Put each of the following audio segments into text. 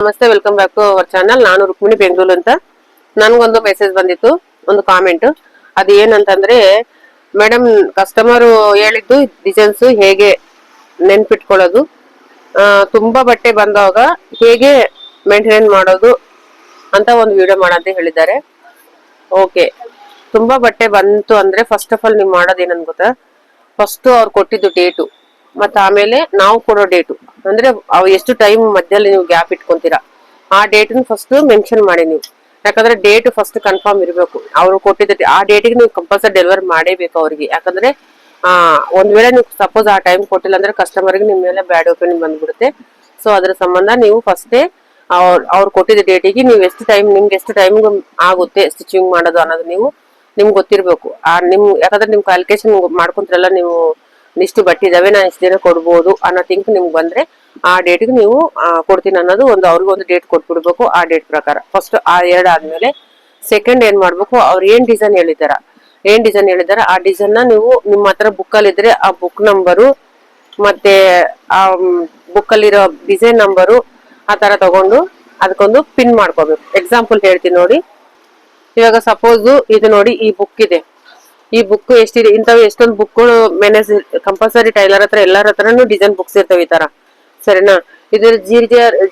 ನಮಸ್ತೆ, welcome back to our channel. ನಾನು ರುಕ್ಮಿಣಿ ಬೆಂಗಳೂರು ಅಂತ. ನನ್ಗೊಂದು ಮೆಸೇಜ್ ಬಂದಿತ್ತು, ಒಂದು ಕಾಮೆಂಟ್. ಅದು ಏನಂತಂದ್ರೆ, ಮೇಡಮ್ ಕಸ್ಟಮರ್ ಹೇಳಿದ್ದು ಡಿಸೈನ್ಸ್ ಹೇಗೆ ನೆನ್ಪಿಟ್ಕೊಳ್ಳೋದು, ತುಂಬಾ ಬಟ್ಟೆ ಬಂದಾಗ ಹೇಗೆ ಮೇಂಟೈನ್ ಮಾಡೋದು ಅಂತ ಒಂದು ವಿಡಿಯೋ ಮಾಡಂತ ಹೇಳಿದ್ದಾರೆ. ಓಕೆ, ತುಂಬಾ ಬಟ್ಟೆ ಬಂತು ಅಂದ್ರೆ ಫಸ್ಟ್ ಆಫ್ ಆಲ್ ನೀವು ಮಾಡೋದೇನನ್ ಗೊತ್ತಾ, ಫಸ್ಟ್ ಅವ್ರು ಕೊಟ್ಟಿದ್ದು ಡೇಟು ಮತ್ತೆ ಆಮೇಲೆ ನಾವು ಕೊಡೋ ಡೇಟು, ಅಂದ್ರೆ ಅವ್ ಎಷ್ಟು ಟೈಮ್ ಮಧ್ಯದಲ್ಲಿ ನೀವು ಗ್ಯಾಪ್ ಇಟ್ಕೊಂತೀರಾ ಆ ಡೇಟ್ ಫಸ್ಟ್ ಮೆನ್ಷನ್ ಮಾಡಿ ನೀವು. ಯಾಕಂದ್ರೆ ಡೇಟ್ ಫಸ್ಟ್ ಕನ್ಫರ್ಮ್ ಇರಬೇಕು. ಅವ್ರು ಕೊಟ್ಟಿದ್ದ ಆ ಡೇಟಿಗೆ ನೀವು ಕಂಪಲ್ಸರಿ ಡೆಲಿವರಿ ಮಾಡೇಬೇಕು ಅವ್ರಿಗೆ. ಯಾಕಂದ್ರೆ ಒಂದ್ ವೇಳೆ ನೀವು ಸಪೋಸ್ ಆ ಟೈಮ್ ಕೊಟ್ಟಿಲ್ಲ ಅಂದ್ರೆ ಕಸ್ಟಮರ್ಗೆ ನಿಮ್ ಮೇಲೆ ಬ್ಯಾಡ್ ಒಪಿನಿಯನ್ ಬಂದ್ಬಿಡುತ್ತೆ. ಸೊ ಅದ್ರ ಸಂಬಂಧ ನೀವು ಫಸ್ಟೇ ಅವ್ರು ಕೊಟ್ಟಿದ್ದ ಡೇಟಿಗೆ ನೀವು ನಿಮ್ಗೆ ಎಷ್ಟು ಟೈಮ್ ಆಗುತ್ತೆ ಸ್ಟಿಚಿಂಗ್ ಮಾಡೋದು ಅನ್ನೋದು ನಿಮ್ಗೆ ಗೊತ್ತಿರ್ಬೇಕು. ಯಾಕಂದ್ರೆ ನಿಮ್ ಕ್ಯಾಲ್ಕುಲೇಷನ್ ಮಾಡ್ಕೊಂತಿರಲ್ಲ, ನೀವು ಇಷ್ಟು ಬಟ್ಟೆ ಇದಾವೆ, ನಾನು ಇಷ್ಟು ದಿನ ಕೊಡ್ಬೋದು ಅನ್ನೋ ಥಿಂಕ್ ನಿಮ್ಗೆ ಬಂದ್ರೆ ಆ ಡೇಟ್ಗೆ ನೀವು ಕೊಡ್ತೀನಿ ಅನ್ನೋದು ಅವ್ರಿಗೊಂದು ಡೇಟ್ ಕೊಟ್ಬಿಡ್ಬೇಕು. ಆ ಡೇಟ್ ಪ್ರಕಾರ ಫಸ್ಟ್ ಆ ಆದ್ಮೇಲೆ ಸೆಕೆಂಡ್ ಏನ್ ಮಾಡ್ಬೇಕು, ಅವ್ರು ಏನ್ ಡಿಸೈನ್ ಹೇಳಿದಾರ ಆ ಡಿಸೈನ್ ನ ನೀವು ನಿಮ್ಮ ಹತ್ರ ಬುಕ್ ಅಲ್ಲಿ ಇದ್ರೆ ಆ ಬುಕ್ ನಂಬರು ಮತ್ತೆ ಆ ಬುಕ್ ಅಲ್ಲಿರೋ ಡಿಸೈನ್ ನಂಬರು ಆ ತರ ತಗೊಂಡು ಅದಕ್ಕೊಂದು ಪಿನ್ ಮಾಡ್ಕೋಬೇಕು. ಎಕ್ಸಾಂಪಲ್ ಹೇಳ್ತೀನಿ ನೋಡಿ. ಇವಾಗ ಸಪೋಸ್ ಇದು ನೋಡಿ, ಈ ಬುಕ್ ಇದೆ. ಈ ಬುಕ್ ಎಷ್ಟಿದೆ, ಇಂಥವು ಎಷ್ಟೊಂದು ಬುಕ್ಗಳು ಮ್ಯಾನೇಜ್ ಕಂಪಲ್ಸರಿ ಟೈಲರ್ ಹತ್ರ ಎಲ್ಲರ ಹತ್ರನು ಡಿಸೈನ್ ಬುಕ್ಸ್ ಇರ್ತವೆ ಈ ತರ, ಸರಿನಾ? ಇದು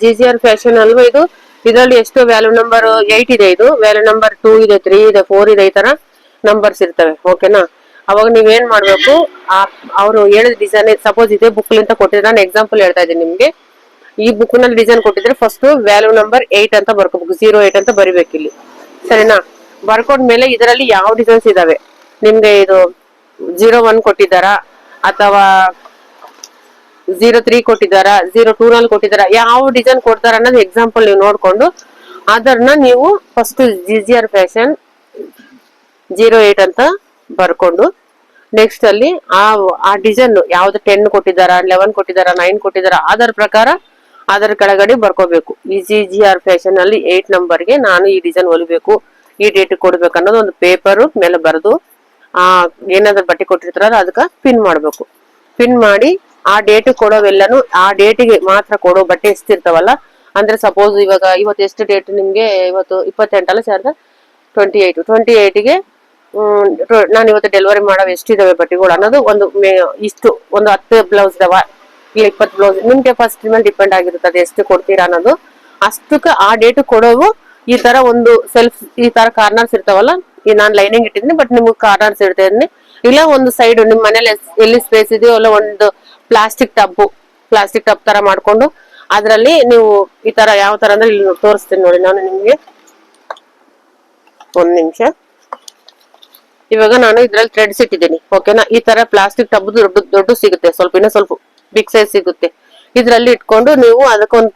GGR ಫ್ಯಾಷನ್ ಅಲ್ವಾ ಇದು. ಇದರಲ್ಲಿ ಎಷ್ಟು ವ್ಯಾಲ್ಯೂ ನಂಬರ್ 8 ಇದೆ, ಇದು ವ್ಯಾಲ್ಯೂ ನಂಬರ್ 2 ಇದೆ, 3 ಇದೆ, 4 ಇದೆ, ಈ ತರ ನಂಬರ್ಸ್ ಇರ್ತವೆ. ಓಕೆನಾ? ಅವಾಗ ನೀವೇನ್ ಮಾಡ್ಬೇಕು, ಅವ್ರು ಹೇಳಿದ ಡಿಸೈನ್ ಸಪೋಸ್ ಇದೇ ಬುಕ್ ಅಂತ ಕೊಟ್ಟಿದ್ರೆ, ನಾನು ಎಕ್ಸಾಂಪಲ್ ಹೇಳ್ತಾ ಇದ್ದೀನಿ ನಿಮ್ಗೆ. ಈ ಬುಕ್ ನಲ್ಲಿ ಡಿಸೈನ್ ಕೊಟ್ಟಿದ್ರೆ ಫಸ್ಟ್ ವ್ಯಾಲ್ಯೂ ನಂಬರ್ 8 ಅಂತ ಬರ್ಕೋಬೇಕು, 08 ಅಂತ ಬರಿಬೇಕು ಇಲ್ಲಿ, ಸರಿನಾ? ಬರ್ಕೊಂಡ್ಮೇಲೆ ಇದರಲ್ಲಿ ಯಾವ ಡಿಸೈನ್ಸ್ ಇದಾವೆ ನಿಮ್ಗೆ, ಇದು 01 ಕೊಟ್ಟಿದ್ದಾರಾ ಅಥವಾ 03 ಕೊಟ್ಟಿದ್ದಾರಾ, 02 ನಲ್ಲಿ ಕೊಟ್ಟಿದ್ದಾರಾ, ಯಾವ ಡಿಸೈನ್ ಕೊಡ್ತಾರ ಅನ್ನೋದು ಎಕ್ಸಾಂಪಲ್ ನೀವು ನೋಡ್ಕೊಂಡು ಅದನ್ನ ನೀವು ಫಸ್ಟ್ GGR ಫ್ಯಾಷನ್ 08 ಅಂತ ಬರ್ಕೊಂಡು ನೆಕ್ಸ್ಟ್ ಅಲ್ಲಿ ಆ ಡಿಸೈನ್ ಯಾವ್ದು 10 ಕೊಟ್ಟಿದ್ದಾರಾ, 11 ಕೊಟ್ಟಿದ್ದಾರಾ, 9 ಕೊಟ್ಟಿದ್ದಾರಾ, ಅದರ ಪ್ರಕಾರ ಅದರ ಕೆಳಗಡೆ ಬರ್ಕೋಬೇಕು. ಈ GGR ಫ್ಯಾಷನ್ ಅಲ್ಲಿ 8 ನಂಬರ್ಗೆ ನಾನು ಈ ಡಿಸೈನ್ ಹೊಲಿಬೇಕು, ಈ ಡೇಟ್ ಕೊಡ್ಬೇಕು ಅನ್ನೋದು ಒಂದು ಪೇಪರ್ ಮೇಲೆ ಬರೆದು ಏನಾದ್ರು ಬಟ್ಟೆ ಕೊಟ್ಟಿರ್ತಾರ ಅದಕ್ಕೆ ಪಿನ್ ಮಾಡ್ಬೇಕು. ಪಿನ್ ಮಾಡಿ ಆ ಡೇಟ್ ಕೊಡೋವೆಲ್ಲನು ಆ ಡೇಟಿಗೆ ಮಾತ್ರ ಕೊಡೋ ಬಟ್ಟೆ ಎಷ್ಟಿರ್ತಾವಲ್ಲ, ಅಂದ್ರೆ ಸಪೋಸ್ ಇವತ್ತು ಎಷ್ಟು ಡೇಟ್ ನಿಮ್ಗೆ, ಇವತ್ತು 28 ಅಲ್ಲ ಸರ್, 28ಗೆ ನಾನು ಇವತ್ತು ಡೆಲಿವರಿ ಮಾಡೋ ಎಷ್ಟಿದಾವೆ ಬಟ್ಟೆಗಳು ಅನ್ನೋದು ಇಷ್ಟು ಒಂದು 10 ಬ್ಲೌಸ್ ಇದಾವ, ಇಲ್ಲ 20 ಬ್ಲೌಸ್, ನಿಮ್ಗೆ ಫಸ್ಟ್ ಮೇಲೆ ಡಿಪೆಂಡ್ ಆಗಿರುತ್ತೆ ಅದು ಎಷ್ಟು ಕೊಡ್ತೀರಾ ಅನ್ನೋದು. ಅಷ್ಟಕ್ಕೆ ಆ ಡೇಟ್ ಕೊಡೋವು ಈ ತರ ಒಂದು ಈ ತರ ಕಾರ್ನರ್ಸ್ ಇರ್ತಾವಲ್ಲ, ನಾನು ಲೈನಿಂಗ್ ಇಟ್ಟಿದ್ದೀನಿ ಬಟ್ ನಿಮ್ಗೆ ಕಾರ್ನರ್ಸ್ ಇಡ್ತೀನಿ, ಇಲ್ಲ ಒಂದು ಸೈಡ್ ನಿಮ್ ಮನೇಲಿ ಎಲ್ಲಿ ಸ್ಪೇಸ್ ಇದೆಯೋ ಅಲ್ಲ ಒಂದು ಪ್ಲಾಸ್ಟಿಕ್ ಟಬ್ ತರ ಮಾಡ್ಕೊಂಡು ಅದ್ರಲ್ಲಿ ನೀವು ಈ ತರ ಯಾವ ತರ ಅಂದ್ರೆ ಇಲ್ಲಿ ತೋರಿಸ್ತೀನಿ ನೋಡಿ ನಾನು ನಿಮ್ಗೆ. ಒಂದ್ ನಿಮಿಷ. ಇವಾಗ ನಾನು ಇದ್ರಲ್ಲಿ ಥ್ರೆಡ್ಸ್ ಇಟ್ಟಿದ್ದೀನಿ, ಓಕೆನಾ? ಈ ತರ ಪ್ಲಾಸ್ಟಿಕ್ ಟಬ್ ದೊಡ್ಡ ಸಿಗುತ್ತೆ, ಇನ್ನೂ ಸ್ವಲ್ಪ ಬಿಗ್ ಸೈಜ್ ಸಿಗುತ್ತೆ. ಇದ್ರಲ್ಲಿ ಇಟ್ಕೊಂಡು ನೀವು ಅದಕ್ಕೊಂದು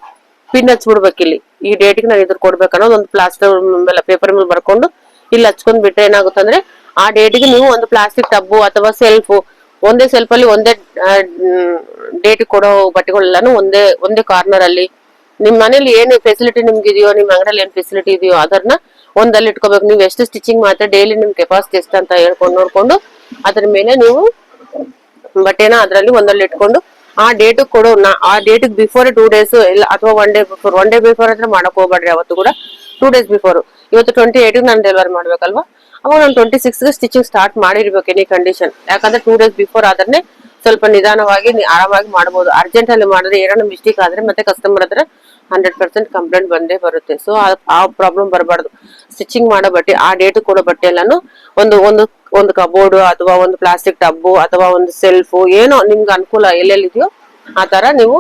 ಪಿನ್ ಹಚ್ಬಿಡ್ಬೇಕು. ಇಲ್ಲಿ ಈ ಡೇಟ್ಗೆ ನಾನು ಇದ್ರ ಕೊಡ್ಬೇಕನ್ನೋದು ಒಂದು ಪ್ಲಾಸ್ಟರ್ ಮೇಲೆ ಪೇಪರ್ ಮೇಲೆ ಬರ್ಕೊಂಡು ಇಲ್ಲಿ ಹಚ್ಕೊಂಡ್ ಬಿಟ್ರೆ ಏನಾಗುತ್ತೆ ಅಂದ್ರೆ ಆ ಡೇಟ್ಗೆ ನೀವು ಒಂದು ಪ್ಲಾಸ್ಟಿಕ್ ಟಬ್ಬು ಅಥವಾ ಒಂದೇ ಸೆಲ್ಫ್ ಅಲ್ಲಿ ಒಂದೇ ಡೇಟ್ ಕೊಡೋ ಬಟ್ಟೆಗಳೆಲ್ಲಾನು ಒಂದೇ ಕಾರ್ನರ್ ಅಲ್ಲಿ ನಿಮ್ ಮನೇಲಿ ಏನ್ ಫೆಸಿಲಿಟಿ ನಿಮ್ಗೆ ಇದೆಯೋ, ನಿಮ್ ಅಂಗಡಿಯಲ್ಲಿ ಏನ್ ಫೆಸಿಲಿಟಿ ಇದೆಯೋ ಅದನ್ನ ಒಂದಲ್ಲಿ ಇಟ್ಕೋಬೇಕು. ನೀವು ಎಷ್ಟು ಸ್ಟಿಚಿಂಗ್ ಮಾಡ್ತಾರೆ, ಡೈಲಿ ನಿಮ್ ಕೆಪಾಸಿಟಿ ಎಷ್ಟು ಅಂತ ನೋಡ್ಕೊಂಡು ಅದ್ರ ಮೇಲೆ ನೀವು ಬಟ್ಟೆನ ಅದ್ರಲ್ಲಿ ಒಂದಲ್ಲಿ ಇಟ್ಕೊಂಡು ಆ ಡೇಟ್ ಕೊಡೋ ಆ ಡೇಟ್ ಬಿಫೋರ್ 2 ಡೇಸ್ ಇಲ್ಲ ಅಥವಾ 1 ಡೇ ಬಿಫೋರ್ ಅಂದ್ರೆ ಮಾಡಕ್ ಹೋಗ್ಬೇಡ್ರಿ. ಅವತ್ತು ಕೂಡ 2 ಡೇಸ್ ಬಿಫೋರ್, ಇವತ್ತು 28 ನಾನು ಡೆಲಿವರಿ ಮಾಡ್ಬೇಕಲ್ವಾ, ಅವಾಗ ನಾನು 26 ಸ್ಟಿಚಿಂಗ್ ಸ್ಟಾರ್ಟ್ ಮಾಡಿರ್ಬೇಕು ಎನಿ ಕಂಡೀಷನ್. ಯಾಕಂದ್ರೆ 2 ಡೇಸ್ ಬಿಫೋರ್ ಆದ್ರೆ ಸ್ವಲ್ಪ ನಿಧಾನವಾಗಿ ಆರಾಮಾಗಿ ಮಾಡ್ಬೋದು. ಅರ್ಜೆಂಟ್ ಅಲ್ಲಿ ಮಾಡಿದ್ರೆ ಏನಾದ್ರು ಮಿಸ್ಟೇಕ್ ಆದ್ರೆ ಮತ್ತೆ ಕಸ್ಟಮರ್ ಹತ್ರ 100% ಕಂಪ್ಲೇಂಟ್ ಬಂದೇ ಬರುತ್ತೆ. ಸೊ ಆ ಪ್ರಾಬ್ಲಮ್ ಬರಬಾರ್ದು. ಸ್ಟಿಚಿಂಗ್ ಮಾಡೋ ಬಟ್ಟೆ ಆ ಡೇಟ್ ಕೊಡೋ ಬಟ್ಟೆ ಎಲ್ಲಾನು ಒಂದು ಕಬೋರ್ಡ್ ಅಥವಾ ಒಂದು ಪ್ಲಾಸ್ಟಿಕ್ ಟಬ್ಬು ಅಥವಾ ಒಂದು ಸೆಲ್ಫ್, ಏನೋ ನಿಮ್ಗೆ ಅನುಕೂಲ ಎಲ್ಲೆಲ್ಲಿದೆಯೋ ಆ ತರ ನೀವು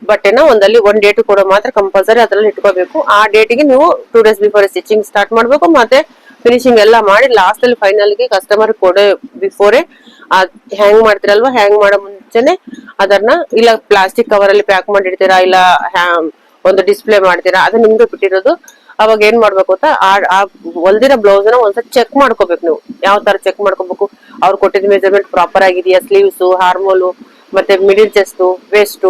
ಬಟ್ಟೆನ ಒಂದ್ ಡೇಟ್ ಕೊಡೋ ಮಾತ್ರ ಕಂಪಲ್ಸರಿ ಅದ್ರಲ್ಲಿ ಇಟ್ಕೋಬೇಕು. ಆ ಡೇಟಿಗೆ ನೀವು 2 ಡೇಸ್ ಬಿಫೋರ್ ಸ್ಟಿಚಿಂಗ್ ಸ್ಟಾರ್ಟ್ ಮಾಡ್ಬೇಕು, ಮತ್ತೆ ಫಿನಿಶಿಂಗ್ ಎಲ್ಲ ಮಾಡಿ ಲಾಸ್ಟ್ ಅಲ್ಲಿ ಫೈನಲ್ ಗೆ ಕಸ್ಟಮರ್ ಕೊಡೋ ಬಿಫೋರೆ ಹ್ಯಾಂಗ್ ಮಾಡ್ತಿರಲ್ವಾ, ಹ್ಯಾಂಗ್ ಮಾಡೋ ಮುಂಚೆನೆ ಅದನ್ನ ಇಲ್ಲ ಪ್ಲಾಸ್ಟಿಕ್ ಕವರ್ ಅಲ್ಲಿ ಪ್ಯಾಕ್ ಮಾಡಿಡ್ತೀರಾ, ಇಲ್ಲ ಒಂದು ಡಿಸ್ಪ್ಲೇ ಮಾಡ್ತೀರಾ, ಅದು ನಿಮ್ಗೆ ಬಿಟ್ಟಿರೋದು. ಅವಾಗ ಏನ್ ಮಾಡ್ಬೇಕು ಅಂತ ಆ ಹೊಲ್ದಿರೋ ಬ್ಲೌಸ್ ನ ಒಂದ್ಸಲ ಚೆಕ್ ಮಾಡ್ಕೋಬೇಕು. ನೀವು ಯಾವ ತರ ಚೆಕ್ ಮಾಡ್ಕೋಬೇಕು, ಅವ್ರು ಕೊಟ್ಟಿದ್ ಮೆಜರ್ಮೆಂಟ್ ಪ್ರಾಪರ್ ಆಗಿದೆಯಾ, ಸ್ಲೀವ್ಸ್, ಹಾರ್ಮೋಲು, ಮತ್ತೆ ಮಿಡಿಲ್ ಚೆಸ್ಟ್, ವೇಸ್ಟ್,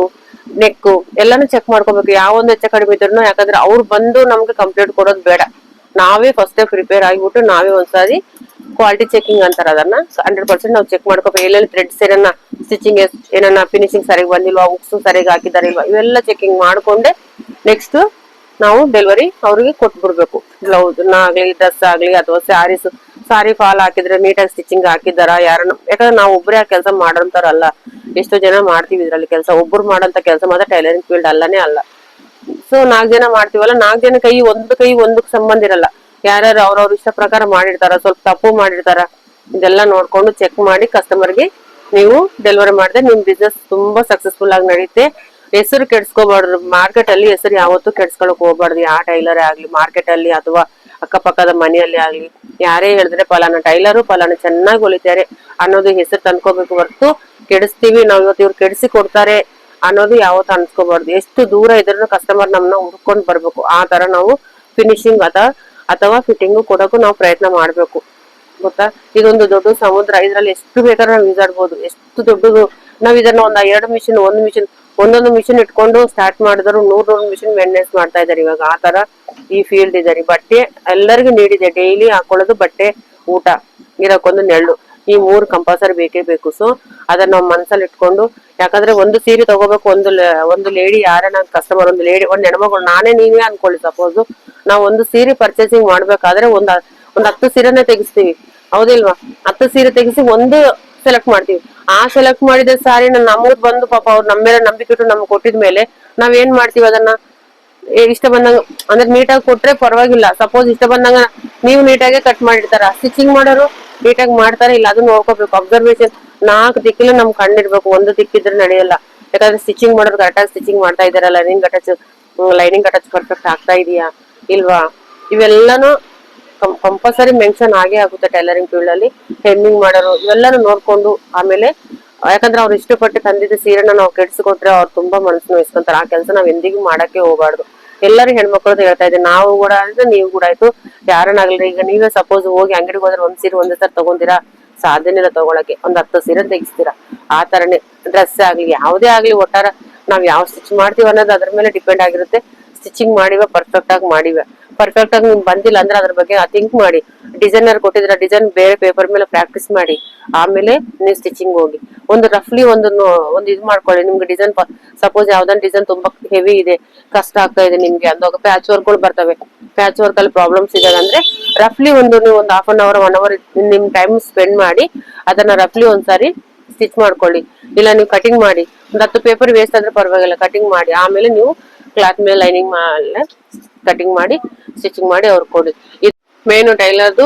ನೆಕ್ ಎಲ್ಲಾನು ಚೆಕ್ ಮಾಡ್ಕೋಬೇಕು. ಯಾವೊಂದು ಹೆಚ್ಚು ಕಡಿಮೆ ಇದ್ರು, ಯಾಕಂದ್ರೆ ಅವ್ರು ಬಂದು ನಮ್ಗೆ ಕಂಪ್ಲೇಂಟ್ ಕೊಡೋದು ಬೇಡ. ನಾವೇ ಫಸ್ಟ್ ಪ್ರಿಪೇರ್ ಆಗಿಬಿಟ್ಟು ನಾವೇ ಒಂದ್ಸಾರಿ ಕ್ವಾಲಿಟಿ ಚೆಕಿಂಗ್ ಅಂತಾರ ಅದನ್ನ 100% ನಾವು ಚೆಕ್ ಮಾಡ್ಕೋಬೇಕು. ಎಲ್ಲೆಲ್ಲಿ ಥ್ರೆಡ್ಸ್ ಸ್ಟಿಚಿಂಗ್ ಏನನ್ನ ಫಿನಿಶಿಂಗ್ ಸರಿಯಾಗಿ ಬಂದಿಲ್ವಾ, ಉಕ್ಸು ಸರಿಯಾಗಿ ಹಾಕಿದಾರ ಇಲ್ವಾ, ಇವೆಲ್ಲ ಚೆಕಿಂಗ್ ಮಾಡ್ಕೊಂಡೆ ನೆಕ್ಸ್ಟ್ ನಾವು ಡೆಲಿವರಿ ಅವ್ರಿಗೆ ಕೊಟ್ಬಿಡ್ಬೇಕು. ಬ್ಲೌಸ್ ಆಗ್ಲಿ, ಡ್ರೆಸ್ ಆಗ್ಲಿ, ಅಥವಾ ಸಾರಿ ಫಾಲ್ ಹಾಕಿದ್ರೆ ನೀಟಾಗಿ ಸ್ಟಿಚಿಂಗ್ ಹಾಕಿದಾರ ಯಾರನ್ನ, ಯಾಕಂದ್ರೆ ನಾವು ಒಬ್ಬರೇ ಆ ಕೆಲಸ ಮಾಡೋಂತಾರಲ್ಲ, ಎಷ್ಟೋ ಜನ ಮಾಡ್ತೀವಿ ಇದ್ರಲ್ಲಿ ಕೆಲಸ. ಒಬ್ರು ಮಾಡೋಂತ ಕೆಲಸ ಮಾತ್ರ ಟೈಲರಿಂಗ್ ಫೀಲ್ಡ್ ಅಲ್ಲನೇ ಅಲ್ಲ. ಸೊ 4 ಜನ ಮಾಡ್ತೀವಲ್ಲ, 4 ಜನ ಕೈ ಒಂದಕ್ಕೆ ಸಂಬಂಧ ಇರಲ್ಲ. ಯಾರ್ಯಾರು ಅವ್ರವ್ರ ಇಷ್ಟ ಪ್ರಕಾರ ಮಾಡಿರ್ತಾರ, ಸ್ವಲ್ಪ ತಪ್ಪು ಮಾಡಿರ್ತಾರ, ಇದೆಲ್ಲ ನೋಡ್ಕೊಂಡು ಚೆಕ್ ಮಾಡಿ ಕಸ್ಟಮರ್ಗೆ ನೀವು ಡೆಲಿವರಿ ಮಾಡಿದ್ರೆ ನಿಮ್ ಬಿಸ್ನೆಸ್ ತುಂಬಾ ಸಕ್ಸಸ್ಫುಲ್ ಆಗಿ ನಡೆಯುತ್ತೆ. ಹೆಸರು ಕೆಡ್ಸ್ಕೋಬಾರ್ದು. ಮಾರ್ಕೆಟ್ ಅಲ್ಲಿ ಹೆಸರು ಯಾವತ್ತೂ ಕೆಡ್ಸ್ಕೊಳಕ್ ಹೋಗ್ಬಾರ್ದು. ಯಾವ ಟೈಲರೇ ಆಗ್ಲಿ, ಮಾರ್ಕೆಟ್ ಅಲ್ಲಿ ಅಥವಾ ಅಕ್ಕಪಕ್ಕದ ಮನೆಯಲ್ಲಿ ಆಗ್ಲಿ, ಯಾರೇ ಹೇಳಿದ್ರೆ ಫಲಾನ ಟೈಲರು ಫಲಾನ ಚೆನ್ನಾಗಿ ಹೊಲಿತಾರೆ ಅನ್ನೋದು ಹೆಸರು ತಂದ್ಕೋಬೇಕು ಹೊರತು, ಕೆಡಿಸ್ತೀವಿ ನಾವ್ ಇವತ್ತು ಇವ್ರು ಕೆಡಿಸಿ ಕೊಡ್ತಾರೆ ಅನ್ನೋದು ಯಾವತ್ತು ಅನ್ಸ್ಕೋಬಾರ್ದು. ಎಷ್ಟು ದೂರ ಇದ್ರೂ ಕಸ್ಟಮರ್ ನಮ್ನ ಹುಡ್ಕೊಂಡ್ ಬರ್ಬೇಕು. ಆ ತರ ನಾವು ಫಿನಿಶಿಂಗ್ ಅಥವಾ ಫಿಟ್ಟಿಂಗ್ ಕೊಡೋಕು ನಾವು ಪ್ರಯತ್ನ ಮಾಡ್ಬೇಕು. ಗೊತ್ತಾ, ಇದೊಂದು ದೊಡ್ಡ ಸಮುದ್ರ. ಇದ್ರಲ್ಲಿ ಎಷ್ಟು ಬೇಕಾದ್ರೆ ನಾವು ಈಜಾಡ್ಬೋದು. ಎಷ್ಟು ದೊಡ್ಡದು. ನಾವ್ ಇದನ್ನ ಒಂದೊಂದು ಮಿಷಿನ್ ಇಟ್ಕೊಂಡು ಸ್ಟಾರ್ಟ್ ಮಾಡಿದ್ರು 100 ಮಿಷಿನ್ ಮೇಂಟೆನೆನ್ಸ್ ಮಾಡ್ತಾ ಇದಾರೆ ಇವಾಗ. ಆ ತರ ಈ ಫೀಲ್ಡ್ ಇದಾರೆ. ಬಟ್ಟೆ ಎಲ್ಲರಿಗೂ ನೀಡಿದೆ. ಡೈಲಿ ಹಾಕೊಳ್ಳೋದು ಬಟ್ಟೆ, ಊಟ, ಇರಕ್ಕೊಂದು ನೆರಳು, ಈ 3 ಕಂಪಲ್ಸರಿ ಬೇಕೇ ಬೇಕು. ಸೊ ಅದನ್ನ ನಾವು ಮನಸ್ಸಲ್ಲಿ ಇಟ್ಕೊಂಡು, ಯಾಕಂದ್ರೆ ಒಂದು ಸೀರೆ ತಗೋಬೇಕು, ಒಂದು ಲೇಡಿ, ಯಾರನ್ನ ಕಸ್ಟಮರ್, ಒಂದು ಹೆಣ್ಮಗಳು, ನೀವೇ ಅನ್ಕೊಳ್ಳಿ. ಸಪೋಸ್ ನಾವು ಒಂದು ಸೀರೆ ಪರ್ಚೇಸಿಂಗ್ ಮಾಡ್ಬೇಕಾದ್ರೆ ಒಂದ್ 10 ಸೀರೆನೆ ತೆಗಿಸ್ತೀವಿ, ಹೌದಿಲ್ವಾ? 10 ಸೀರೆ ತೆಗಿಸಿ ಒಂದು ಸೆಲೆಕ್ಟ್ ಮಾಡ್ತೀವಿ. ಆ ಸೆಲೆಕ್ಟ್ ಮಾಡಿದ ಸಾರಿ ನಮ್ಮೂರ್ ಬಂದು ಪಾಪ ಅವ್ರು ನಮ್ಮ ಮೇಲೆ ನಂಬಿಕೆ ಇಟ್ಟು ನಮ್ಗೆ ಕೊಟ್ಟಿದ್ಮೇಲೆ ನಾವ್ ಏನ್ ಮಾಡ್ತೀವಿ, ಅದನ್ನ ಇಷ್ಟ ಬಂದಂಗ ಅಂದ್ರೆ ನೀಟಾಗಿ ಕೊಟ್ರೆ ಪರವಾಗಿಲ್ಲ. ಸಪೋಸ್ ಇಷ್ಟ ಬಂದಂಗ ನೀವು ನೀಟಾಗಿ ಕಟ್ ಮಾಡಿರ್ತಾರ, ಸ್ಟಿಚಿಂಗ್ ಮಾಡೋರು ನೀಟಾಗಿ ಮಾಡ್ತಾರೆ ಇಲ್ಲ, ಅದನ್ನ ನೋಡ್ಕೋಬೇಕು. ಅಬ್ಸರ್ವೇಷನ್ 4 ದಿಕ್ಕಲ್ಲೂ ನಮ್ ಕಣ್ಣಿರ್ಬೇಕು. ಒಂದು ದಿಕ್ಕಿದ್ರೆ ನಡೆಯಲ್ಲ. ಯಾಕಂದ್ರೆ ಸ್ಟಿಚಿಂಗ್ ಮಾಡೋರು ಕರೆಕ್ಟಾಗಿ ಸ್ಟಿಚಿಂಗ್ ಮಾಡ್ತಾ ಇದಾರ, ಲೈನಿಂಗ್ ಅಟ್ಯಾಚ್ ಪರ್ಫೆಕ್ಟ್ ಆಗ್ತಾ ಇದೆಯಾ ಇಲ್ವಾ, ಇವೆಲ್ಲಾನು ಕಂಪಲ್ಸರಿ ಮೆನ್ಷನ್ ಆಗೇ ಆಗುತ್ತೆ ಟೈಲರಿಂಗ್ ಫೀಲ್ಡ್ ಅಲ್ಲಿ. ಹೆಮ್ಮಿಂಗ್ ಮಾಡೋರು ಇವೆಲ್ಲಾನು ನೋಡ್ಕೊಂಡು, ಆಮೇಲೆ ಯಾಕಂದ್ರೆ ಅವ್ರು ಇಷ್ಟಪಟ್ಟು ತಂದಿದ್ದ ಸೀರೆನ ನಾವು ಕೆಡ್ಸಿಕೊಟ್ರೆ ಅವ್ರು ತುಂಬಾ ಮನಸ್ಸು ನೋಯಿಸ್ಕೊಂತಾರೆ. ಆ ಕೆಲಸ ನಾವ್ ಎಂದಿಗೂ ಮಾಡಕ್ಕೆ ಹೋಗ್ಬಾರ್ದು. ಎಲ್ಲರೂ ಹೆಣ್ಮಕ್ಳದ್ದು ಹೇಳ್ತಾ ಇದ್ದೀನಿ, ನಾವು ಕೂಡ ಅಂದ್ರೆ ನೀವು ಕೂಡ ಆಯ್ತು, ಯಾರನ್ನಾಗ್ಲಿ. ಈಗ ನೀವೇ ಸಪೋಸ್ ಹೋಗಿ ಅಂಗಡಿಗೆ ಹೋದ್ರೆ ಒಂದ್ ಸೀರೆ ಒಂದೇ ಸರ್ ತಗೊಂತೀರಾ? ಸಾಧ್ಯನೇ ಇಲ್ಲ ತಗೊಳಕ್ಕೆ. 10 ಸೀರೆ ತೆಗಿಸ್ತೀರಾ. ಆ ತರನೇ ಡ್ರೆಸ್ ಆಗ್ಲಿ, ಯಾವ್ದೇ ಆಗ್ಲಿ, ಒಟ್ಟಾರ ನಾವ್ ಯಾವ ಸ್ಟಿಚ್ ಮಾಡ್ತೀವಿ ಅನ್ನೋದು ಅದ್ರ ಮೇಲೆ ಡಿಪೆಂಡ್ ಆಗಿರುತ್ತೆ. ಸ್ಟಿಚಿಂಗ್ ಮಾಡಿವ, ಪರ್ಫೆಕ್ಟ್ ಆಗಿ ನಿಮ್ಗೆ ಬಂದಿಲ್ಲ ಅಂದ್ರೆ ಅದ್ರ ಬಗ್ಗೆ ಥಿಂಕ್ ಮಾಡಿ. ಡಿಸೈನರ್ ಕೊಟ್ಟಿದ್ರೆ ಡಿಸೈನ್ ಬೇರೆ ಪೇಪರ್ ಮೇಲೆ ಪ್ರಾಕ್ಟೀಸ್ ಮಾಡಿ, ಆಮೇಲೆ ನೀವು ಸ್ಟಿಚಿಂಗ್ ಹೋಗಿ. ಒಂದು ರಫ್ಲಿ ಒಂದು ಇದು ಮಾಡ್ಕೊಳ್ಳಿ. ನಿಮ್ಗೆ ಡಿಸೈನ್ ಸಪೋಸ್ ಯಾವ್ದನ್ ಡಿಸೈನ್ ತುಂಬಾ ಹೆವಿ ಇದೆ, ಕಷ್ಟ ಆಗ್ತಾ ಇದೆ ನಿಮ್ಗೆ, ಅಂದಾಗ ಪ್ಯಾಚ್ ವರ್ಕ್ಗಳು ಬರ್ತವೆ. ಪ್ಯಾಚ್ ವರ್ಕ್ ಅಲ್ಲಿ ಪ್ರಾಬ್ಲಮ್ಸ್ ಇದಾದಂದ್ರೆ ರಫ್ಲಿ ನೀವು ಒಂದು ½ an hour 1 hour ನಿಮ್ ಟೈಮ್ ಸ್ಪೆಂಡ್ ಮಾಡಿ ಅದನ್ನ ರಫ್ಲಿ ಒಂದ್ಸಾರಿ ಸ್ಟಿಚ್ ಮಾಡ್ಕೊಳ್ಳಿ. ಇಲ್ಲ ನೀವು ಕಟಿಂಗ್ ಮಾಡಿ, 10 ಪೇಪರ್ ವೇಸ್ಟ್ ಆದ್ರೆ ಪರವಾಗಿಲ್ಲ, ಕಟಿಂಗ್ ಮಾಡಿ. ಆಮೇಲೆ ನೀವು ಕ್ಲಾತ್ ಮೇಲೆ ಲೈನಿಂಗ್ ಮೇಲೆ ಕಟಿಂಗ್ ಮಾಡಿ ಸ್ಟಿಚಿಂಗ್ ಮಾಡಿ ಅವ್ರಿಗೆ ಕೊಡಿ. ಇದು ಮೇನ್ ಟೈಲರ್ದು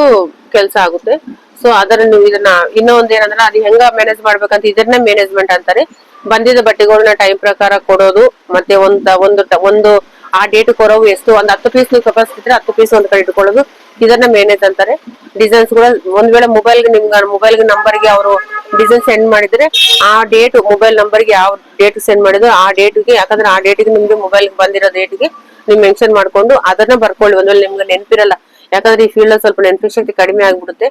ಕೆಲಸ ಆಗುತ್ತೆ. ಸೊ ಅದರ ನೀವು ಇದನ್ನ ಇನ್ನೊಂದ್ ಏನಂದ್ರೆ, ಅದು ಹೆಂಗ ಮ್ಯಾನೇಜ್ ಮಾಡ್ಬೇಕಂತ ಇದನ್ನೇ ಮ್ಯಾನೇಜ್ಮೆಂಟ್ ಅಂತಾರೆ. ಬಂದಿದ್ದ ಬಟ್ಟೆಗಳನ್ನ ಟೈಮ್ ಪ್ರಕಾರ ಕೊಡೋದು, ಮತ್ತೆ ಒಂದು ಆ ಡೇಟ್ ಕೊಡೋವು. ಎಷ್ಟು ಒಂದ್ 10 ಪೀಸ್ ನೀವು ಕೆಪಾಸಿಟಿ ಇದ್ರೆ 10 ಪೀಸ್ ಒಂದ್ ಕಡೆ ಇಟ್ಕೊಳ್ಳೋದು, ಇದನ್ನ ಮ್ಯಾನೇಜ್ ಅಂತಾರೆ. ಡಿಸೈನ್ಸ್ ಕೂಡ ಒಂದ್ ವೇಳೆ ಮೊಬೈಲ್ಗೆ ನಂಬರ್ಗೆ ಅವರು ಡಿಸೈನ್ ಸೆಂಡ್ ಮಾಡಿದ್ರೆ, ಆ ಡೇಟ್ ಮೊಬೈಲ್ ನಂಬರ್ಗೆ ಯಾವ ಡೇಟ್ ಸೆಂಡ್ ಮಾಡಿದ್ರು ಆ ಡೇಟ್ಗೆ, ಯಾಕಂದ್ರೆ ಆ ಡೇಟ್ಗೆ ನಿಮ್ಗೆ ಮೊಬೈಲ್ ಬಂದಿರೋ ಡೇಟ್ಗೆ ನೀವು ಮೆನ್ಷನ್ ಮಾಡ್ಕೊಂಡು ಅದನ್ನ ಬರ್ಕೊಳ್ಳಿ. ಒಂದ್ ವೇಳೆ ನಿಮ್ಗೆ ನೆನಪಿರಲ್ಲ, ಯಾಕಂದ್ರೆ ಈ ಫೀಲ್ಡ್ ಸ್ವಲ್ಪ ನೆನಪು ಶಕ್ತಿ ಕಡಿಮೆ ಆಗ್ಬಿಡುತ್ತೆ.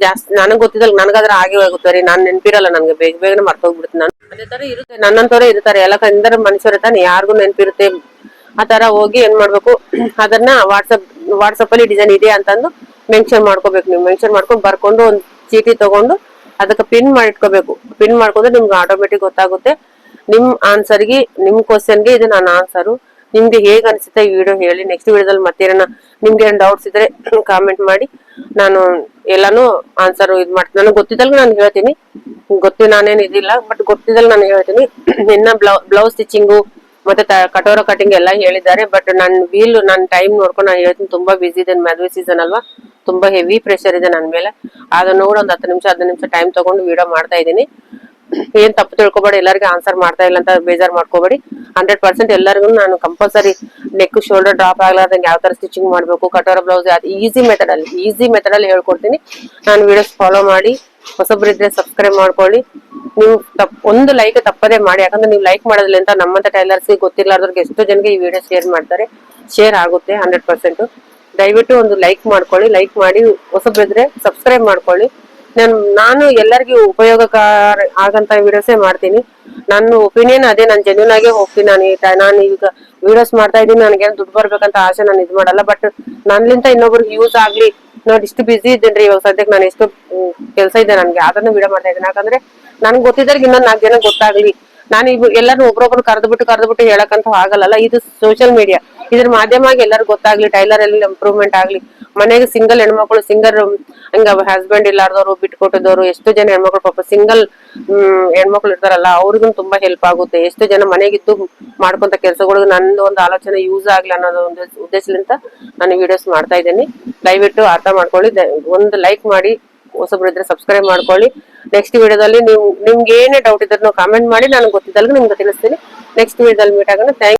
ಜಾಸ್ತಿ ನನಗ್ ಗೊತ್ತಿದ್ದಲ್ಲ, ನನಗಾದ್ರೆ ಹಾಗೆ ಹೋಗುತ್ತೆ. ನಾನ್ ನೆನಪಿರಲ್ಲ, ನನ್ಗೆ ಬೇಗನೆ ಮರ್ತೋಗ್ಬಿಡುತ್ತೆ. ನಾನು ಅದೇ ತರ ಇರುತ್ತೆ, ನನ್ನಂತವರೇ ಇರ್ತಾರೆ. ಎಲ್ಲ ಕಂದರ ಮನುಷ್ಯರು ತಾನೆ, ಯಾರಿಗೂ ನೆನಪಿರುತ್ತೆ. ಆ ತರ ಹೋಗಿ ಏನ್ ಮಾಡ್ಬೇಕು, ಅದನ್ನ ವಾಟ್ಸಪ್ ಅಲ್ಲಿ ಡಿಸೈನ್ ಇದೆ ಅಂತಂದು ಮೆನ್ಷನ್ ಮಾಡ್ಕೋಬೇಕು. ನೀವು ಮೆನ್ಷನ್ ಮಾಡ್ಕೊಂಡು ಬರ್ಕೊಂಡು ಒಂದ್ ಚೀಟಿ ತಗೊಂಡು ಅದಕ್ಕೆ ಪಿನ್ ಮಾಡಿ ಇಟ್ಕೋಬೇಕು. ಪಿನ್ ಮಾಡ್ಕೊಂಡ್ರೆ ನಿಮ್ಗೆ ಆಟೋಮೆಟಿಕ್ ಗೊತ್ತಾಗುತ್ತೆ ನಿಮ್ ಆನ್ಸರ್ಗೆ, ನಿಮ್ ಕ್ವಶನ್ಗೆ ಇದು ನನ್ನ ಆನ್ಸರು. ನಿಮ್ಗೆ ಹೇಗ್ ಅನ್ಸುತ್ತೆ ಈ ವಿಡಿಯೋ ಹೇಳಿ. ನೆಕ್ಸ್ಟ್ ವಿಡಿಯೋದಲ್ಲಿ ಮತ್ತೇನ ನಿಮ್ಗೆ ಏನ್ ಡೌಟ್ಸ್ ಇದ್ರೆ ಕಾಮೆಂಟ್ ಮಾಡಿ, ನಾನು ಎಲ್ಲಾನು ಆನ್ಸರ್ ಇದ್ ಮಾಡ್ತೀನಿ. ನನಗೆ ಗೊತ್ತಿದ್ದಲ್ಲ ನಾನು ಹೇಳ್ತೀನಿ. ನಾನೇನ್ ಇದಿಲ್ಲ, ಬಟ್ ಗೊತ್ತಿದ್ದಲ್ಲ ನಾನು ಹೇಳ್ತೀನಿ. ಇನ್ನ ಬ್ಲೌಸ್ ಸ್ಟಿಚಿಂಗು ಮತ್ತೆ ಕಟೋರ ಕಟಿಂಗ್ ಎಲ್ಲ ಹೇಳಿದ್ದಾರೆ. ಬಟ್ ನನ್ನ ಟೈಮ್ ನೋಡ್ಕೊಂಡು ನಾನು ಹೇಳ್ತೀನಿ. ತುಂಬಾ ಬಿಸಿ ಇದೆ, ಮದುವೆ ಸೀಸನ್ ಅಲ್ವಾ, ತುಂಬಾ ಹೆವಿ ಪ್ರೆಷರ್ ಇದೆ ನನ್ ಮೇಲೆ. ಅದನ್ನ ನೋಡಿ ಒಂದ್ 10 ನಿಮಿಷ 15 ನಿಮಿಷ ಟೈಮ್ ತಗೊಂಡು ವಿಡಿಯೋ ಮಾಡ್ತಾ ಇದ್ದೀನಿ. ಏನ್ ತಪ್ಪು ತಿಳ್ಕೊಬೇಡಿ, ಎಲ್ಲರಿಗೂ ಆನ್ಸರ್ ಮಾಡ್ತಾ ಇಲ್ಲ ಅಂತ ಬೇಜಾರ್ ಮಾಡ್ಕೋಬೇಡಿ. 100% ಎಲ್ಲರಿಗೂ ನಾನು ಕಂಪಲ್ಸರಿ ನೆಕ್ ಶೋಲ್ಡರ್ ಡ್ರಾಪ್ ಆಗ್ಲಾರ್ದಂಗೆ ಯಾವ ತರ ಸ್ಟಿಚಿಂಗ್ ಮಾಡ್ಬೇಕು, ಕಟೋರ ಬ್ಲೌಸ್ ಈಸಿ ಮೆಥಡ್ ಅಲ್ಲಿ ಹೇಳ್ಕೊಡ್ತೀನಿ. ನಾನು ವಿಡಿಯೋಸ್ ಫಾಲೋ ಮಾಡಿ. ಹೊಸಬ್ರಿದ್ರೆ ಸಬ್ಸ್ಕ್ರೈಬ್ ಮಾಡ್ಕೊಳ್ಳಿ. ನೀವು ಒಂದು ಲೈಕ್ ತಪ್ಪದೇ ಮಾಡಿ, ಯಾಕಂದ್ರೆ ನೀವು ಲೈಕ್ ಮಾಡೋದ್ರಿಂದ ಅಂತ ನಮ್ಮಂತ ಟೈಲರ್ಸ್ ಗೊತ್ತಿರ್ಲಾರ್ದವ್ರಿಗೆ ಎಷ್ಟೋ ಜನಗೆ ಈ ವಿಡಿಯೋ ಶೇರ್ ಮಾಡ್ತಾರೆ. ಶೇರ್ ಆಗುತ್ತೆ 100%. ದಯವಿಟ್ಟು ಒಂದು ಲೈಕ್ ಮಾಡ್ಕೊಳ್ಳಿ. ಲೈಕ್ ಮಾಡಿ, ಹೊಸಬ್ರಿದ್ರೆ ಸಬ್ಸ್ಕ್ರೈಬ್ ಮಾಡ್ಕೊಳ್ಳಿ. ನಾನು ಎಲ್ಲರಿಗೂ ಉಪಯೋಗಕಾರ ಆಗಂತ ವಿಡಿಯೋಸೇ ಮಾಡ್ತೀನಿ. ನನ್ನ ಒಪಿನಿಯನ್ ಅದೇ, ನಾನು ಜೆನ್ಯೂನ್ ಆಗೇ ಹೋಗ್ತೀನಿ. ನಾನು ಈಗ ವಿಡಿಯೋಸ್ ಮಾಡ್ತಾ ಇದ್ದೀನಿ, ನನಗೇನು ದುಡ್ಡು ಬರ್ಬೇಕಂತ ಆಸೆ ನಾನು ಇದು ಮಾಡಲ್ಲ. ಬಟ್ ನನ್ನಿಂದ ಇನ್ನೊಬ್ರಿಗೆ ಯೂಸ್ ಆಗ್ಲಿ, ನಾನು ಇಷ್ಟು ಬಿಸಿ ಇದ್ದೇನ್ರಿ ಇವಾಗ ಸದ್ಯಕ್ಕೆ, ನಾನು ಎಷ್ಟು ಕೆಲಸ ಇದೆ ನನ್ಗೆ, ಅದನ್ನು ವಿಡಿಯೋ ಮಾಡ್ತಾ ಇದ್ದೀನಿ. ಯಾಕಂದ್ರೆ ನನ್ಗೆ ಗೊತ್ತಿದ್ದವ್ರಿಗೆ ಇನ್ನೊಂದು 4 ಜನ ಗೊತ್ತಾಗ್ಲಿ. ನಾನು ಈಗ ಎಲ್ಲರೂ ಒಬ್ರೊಬ್ರು ಕರೆದ್ಬಿಟ್ಟು ಹೇಳಕ್ಕಂತ ಆಗಲ್ಲ. ಇದು ಸೋಷಿಯಲ್ ಮೀಡಿಯಾ, ಇದ್ರ ಮಾಧ್ಯಮವಾಗಿ ಎಲ್ಲರಿಗೂ ಗೊತ್ತಾಗ್ಲಿ, ಟೈಲರ್ ಎಲ್ಲ ಇಂಪ್ರೂವ್ಮೆಂಟ್ ಆಗ್ಲಿ. ಮನೆಗೆ ಸಿಂಗಲ್ ಹೆಣ್ಮಕ್ಳು, ಹಂಗ ಹಸ್ಬೆಂಡ್ ಇಲ್ಲಾರ್ದವ್ರು, ಬಿಟ್ಕೊಟ್ಟಿದವ್ರು, ಎಷ್ಟು ಜನ ಹೆಣ್ಮಕ್ಳು ಪಾಪ ಸಿಂಗಲ್ ಹೆಣ್ಮಕ್ಳು ಇರ್ತಾರಲ್ಲ, ಅವ್ರಿಗೂ ತುಂಬಾ ಹೆಲ್ಪ್ ಆಗುತ್ತೆ. ಎಷ್ಟು ಜನ ಮನೆಗಿದ್ದು ಮಾಡ್ಕೊಂತ ಕೆಲ್ಸಗಳಿಗೆ ನಂದು ಒಂದು ಆಲೋಚನೆ ಯೂಸ್ ಆಗ್ಲಿ ಅನ್ನೋದು ಒಂದು ಉದ್ದೇಶದಿಂದ ನಾನು ವಿಡಿಯೋಸ್ ಮಾಡ್ತಾ ಇದ್ದೀನಿ. ದಯವಿಟ್ಟು ಅರ್ಥ ಮಾಡ್ಕೊಳ್ಳಿ, ಒಂದು ಲೈಕ್ ಮಾಡಿ, ಹೊಸಬ್ರು ಇದ್ರೆ ಸಬ್ಸ್ಕ್ರೈಬ್ ಮಾಡ್ಕೊಳ್ಳಿ. ನೆಕ್ಸ್ಟ್ ವಿಡಿಯೋದಲ್ಲಿ ನಿಮ್ಗೆ ಏನೇ ಡೌಟ್ ಇದ್ರು ಕಾಮೆಂಟ್ ಮಾಡಿ, ನನಗೆ ಗೊತ್ತಿದ್ದಲ್ಗ ನಿಮ್ಗೆ ತಿಳಿಸ್ತೀನಿ. ನೆಕ್ಸ್ಟ್ ವಿಡಿಯೋದಲ್ಲಿ ಮೀಟ್ ಆಗೋಣ. ಥ್ಯಾಂಕ್